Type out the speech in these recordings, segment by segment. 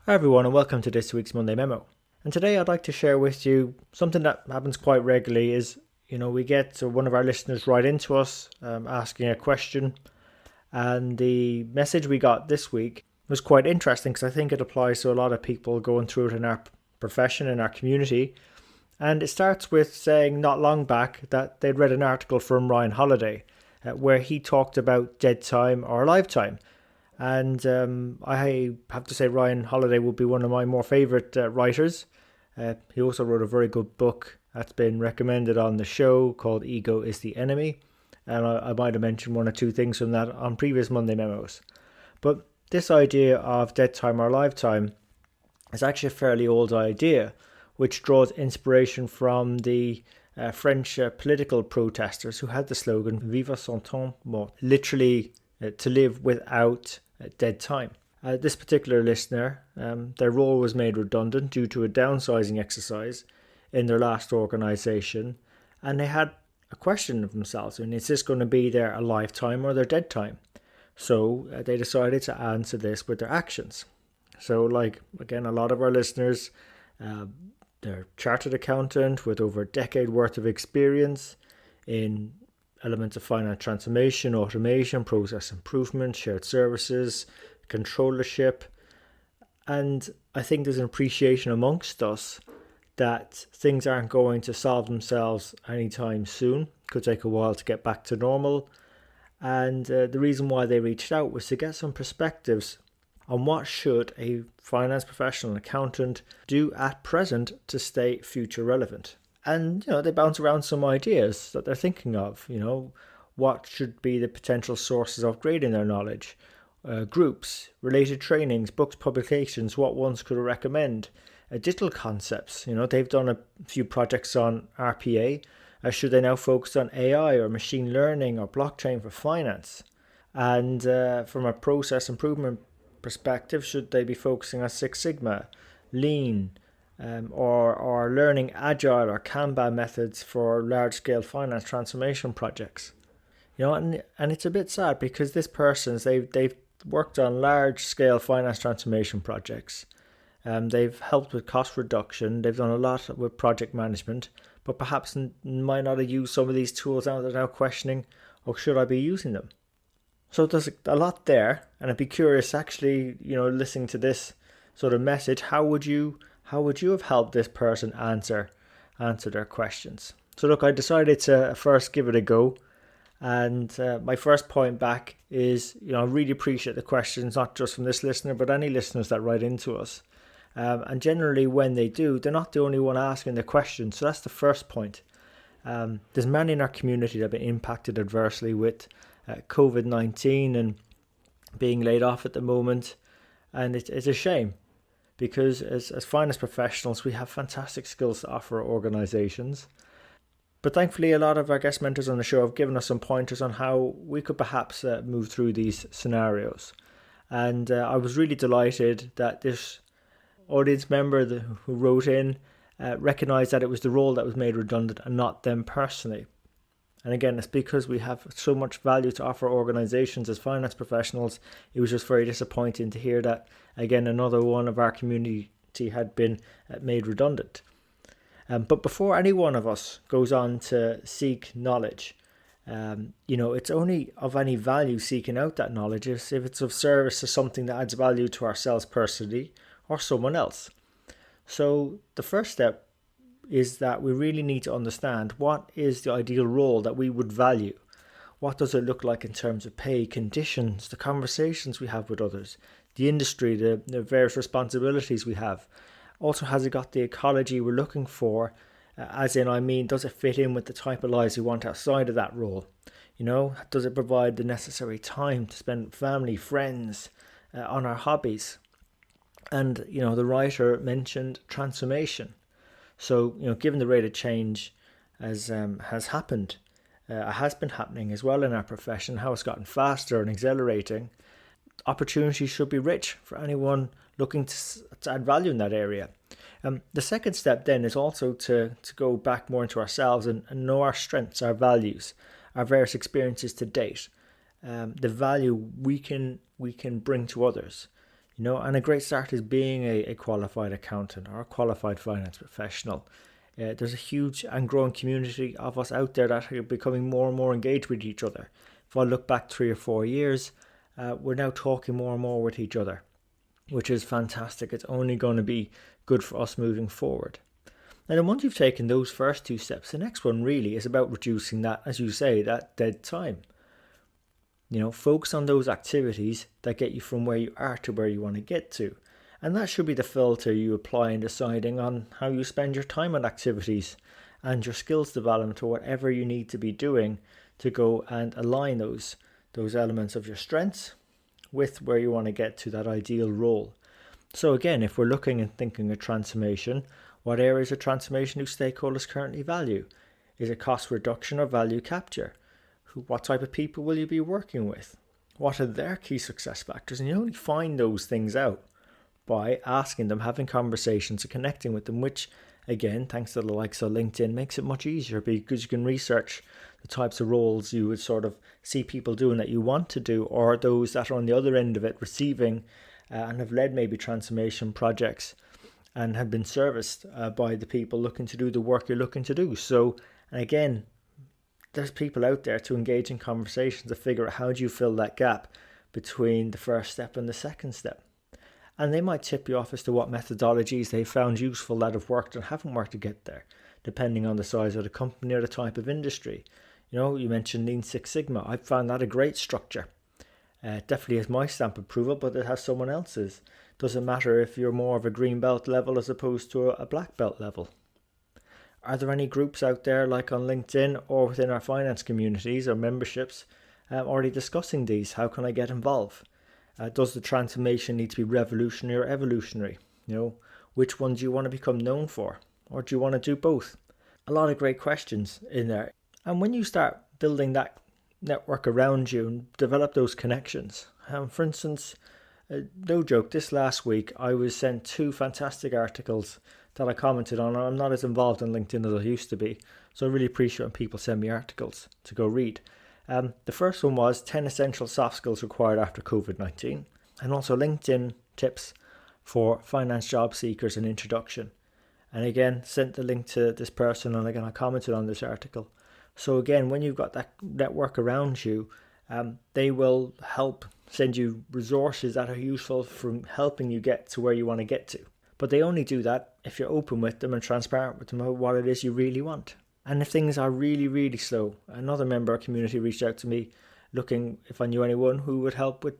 Hi everyone and welcome to this week's Monday Memo. And today I'd like to share with you something that happens quite regularly is, we get one of our listeners write into us asking a question, and the message we got this week was quite interesting because I think it applies to a lot of people going through it in our profession, in our community. And it starts with saying not long back that they'd read an article from Ryan Holiday where he talked about dead time or lifetime. And I have to say Ryan Holiday would be one of my more favourite writers. He also wrote a very good book that's been recommended on the show called Ego is the Enemy. And I might have mentioned one or two things from that on previous Monday Memos. But this idea of dead time or lifetime is actually a fairly old idea, which draws inspiration from the French political protesters who had the slogan Vive son temps mort, literally to live without dead time. This particular listener, their role was made redundant due to a downsizing exercise in their last organisation, and they had a question of themselves: is this going to be their lifetime or their dead time? So they decided to answer this with their actions. So, again, a lot of our listeners, they're chartered accountant with over a decade worth of experience in elements of finance transformation, automation, process improvement, shared services, controllership. And I think there's an appreciation amongst us that things aren't going to solve themselves anytime soon. It could take a while to get back to normal. And the reason why they reached out was to get some perspectives on what should a finance professional and accountant do at present to stay future relevant. And, they bounce around some ideas that they're thinking of, what should be the potential sources of upgrading their knowledge, groups, related trainings, books, publications, what ones could I recommend, digital concepts. They've done a few projects on RPA. Should they now focus on AI or machine learning or blockchain for finance? And from a process improvement perspective, should they be focusing on Six Sigma, Lean, or learning Agile or Kanban methods for large-scale finance transformation projects? And it's a bit sad because this person's they've worked on large-scale finance transformation projects. They've helped with cost reduction. They've done a lot with project management, but perhaps might not have used some of these tools now. They're now questioning, should I be using them? So there's a lot there, and I'd be curious, actually, listening to this sort of message, how would you have helped this person answer their questions? So look, I decided to first give it a go. And my first point back is, I really appreciate the questions, not just from this listener, but any listeners that write into us. And generally when they do, they're not the only one asking the question. So that's the first point. There's many in our community that have been impacted adversely with COVID-19 and being laid off at the moment. And it's a shame, because as finance professionals, we have fantastic skills to offer our organizations. But thankfully, a lot of our guest mentors on the show have given us some pointers on how we could perhaps move through these scenarios. And I was really delighted that this audience member who wrote in recognized that it was the role that was made redundant and not them personally. And again, it's because we have so much value to offer organizations as finance professionals. It was just very disappointing to hear that, again, another one of our community had been made redundant. But before any one of us goes on to seek knowledge, it's only of any value seeking out that knowledge if it's of service to something that adds value to ourselves personally or someone else. So the first step is that we really need to understand what is the ideal role that we would value. What does it look like in terms of pay, conditions, the conversations we have with others, the industry, the various responsibilities we have? Also, has it got the ecology we're looking for? Does it fit in with the type of lives we want outside of that role? Does it provide the necessary time to spend with family, friends, on our hobbies? And, the writer mentioned transformation. So, given the rate of change as has happened, has been happening as well in our profession, how it's gotten faster and accelerating, opportunities should be rich for anyone looking to add value in that area. The second step then is also to go back more into ourselves and know our strengths, our values, our various experiences to date, the value we can bring to others. And a great start is being a qualified accountant or a qualified finance professional. There's a huge and growing community of us out there that are becoming more and more engaged with each other. If I look back 3 or 4 years, we're now talking more and more with each other, which is fantastic. It's only going to be good for us moving forward. And then once you've taken those first 2 steps, the next one really is about reducing that, as you say, that dead time. Focus on those activities that get you from where you are to where you want to get to. And that should be the filter you apply in deciding on how you spend your time on activities and your skills development or whatever you need to be doing to go and align those elements of your strengths with where you want to get to that ideal role. So again, if we're looking and thinking of transformation, what areas of transformation do stakeholders currently value? Is it cost reduction or value capture? What type of people will you be working with? What are their key success factors? And you only find those things out by asking them, having conversations and connecting with them, which again, thanks to the likes of LinkedIn, makes it much easier because you can research the types of roles you would sort of see people doing that you want to do, or those that are on the other end of it receiving and have led maybe transformation projects and have been serviced by the people looking to do the work you're looking to do. So, and again, there's people out there to engage in conversations to figure out how do you fill that gap between the first step and the second step. And they might tip you off as to what methodologies they found useful that have worked and haven't worked to get there, depending on the size of the company or the type of industry. You mentioned Lean Six Sigma. I found that a great structure. It definitely has my stamp of approval, but it has someone else's. Doesn't matter if you're more of a green belt level as opposed to a black belt level. Are there any groups out there like on LinkedIn or within our finance communities or memberships already discussing these? How can I get involved? Does the transformation need to be revolutionary or evolutionary? Which one do you want to become known for? Or do you want to do both? A lot of great questions in there. And when you start building that network around you and develop those connections, for instance, no joke, this last week I was sent 2 fantastic articles that I commented on. I'm not as involved on LinkedIn as I used to be, so I really appreciate when people send me articles to go read. The first one was 10 essential soft skills required after COVID-19, and also LinkedIn tips for finance job seekers and introduction. And again, sent the link to this person, and again I commented on this article. So again, when you've got that network around you, they will help send you resources that are useful from helping you get to where you want to get to. But they only do that if you're open with them and transparent with them about what it is you really want. And if things are really, really slow, another member of our community reached out to me looking if I knew anyone who would help with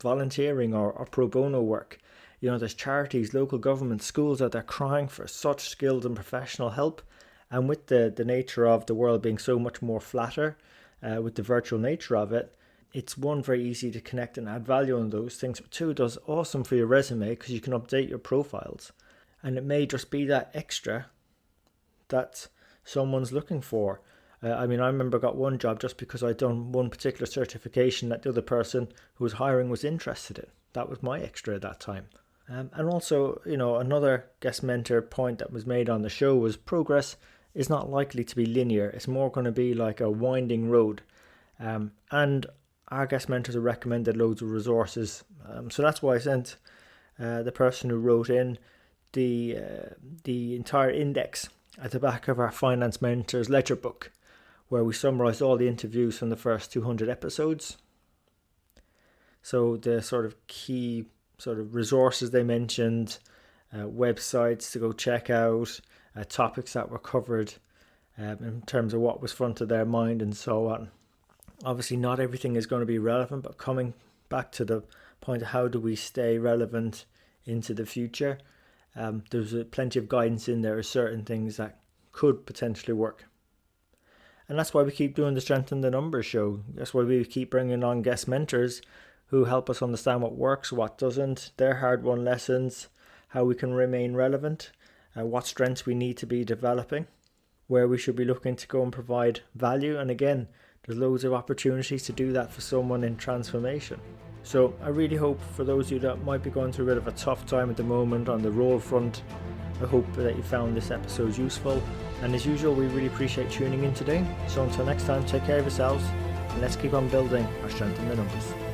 volunteering or pro bono work. There's charities, local governments, schools out there crying for such skilled and professional help. And with the nature of the world being so much more flatter, with the virtual nature of it, it's one, very easy to connect and add value on those things, but 2, does awesome for your resume because you can update your profiles. And it may just be that extra that someone's looking for. I remember I got one job just because I'd done one particular certification that the other person who was hiring was interested in. That was my extra at that time. And also, another guest mentor point that was made on the show was progress is not likely to be linear. It's more going to be like a winding road. And our guest mentors have recommended loads of resources. So that's why I sent the person who wrote in the entire index at the back of our Finance Mentors ledger book, where we summarised all the interviews from the first 200 episodes. So the sort of key sort of resources they mentioned, websites to go check out, topics that were covered in terms of what was front of their mind and so on. Obviously not everything is going to be relevant, but coming back to the point of how do we stay relevant into the future, there's plenty of guidance in there of certain things that could potentially work. And that's why we keep doing the Strength in the Numbers show. That's why we keep bringing on guest mentors who help us understand what works, what doesn't, their hard-won lessons, how we can remain relevant, what strengths we need to be developing, where we should be looking to go and provide value. And again, there's loads of opportunities to do that for someone in transformation. So I really hope for those of you that might be going through a bit of a tough time at the moment on the role front, I hope that you found this episode useful. And as usual, we really appreciate tuning in today. So until next time, take care of yourselves and let's keep on building our Strength in the Numbers.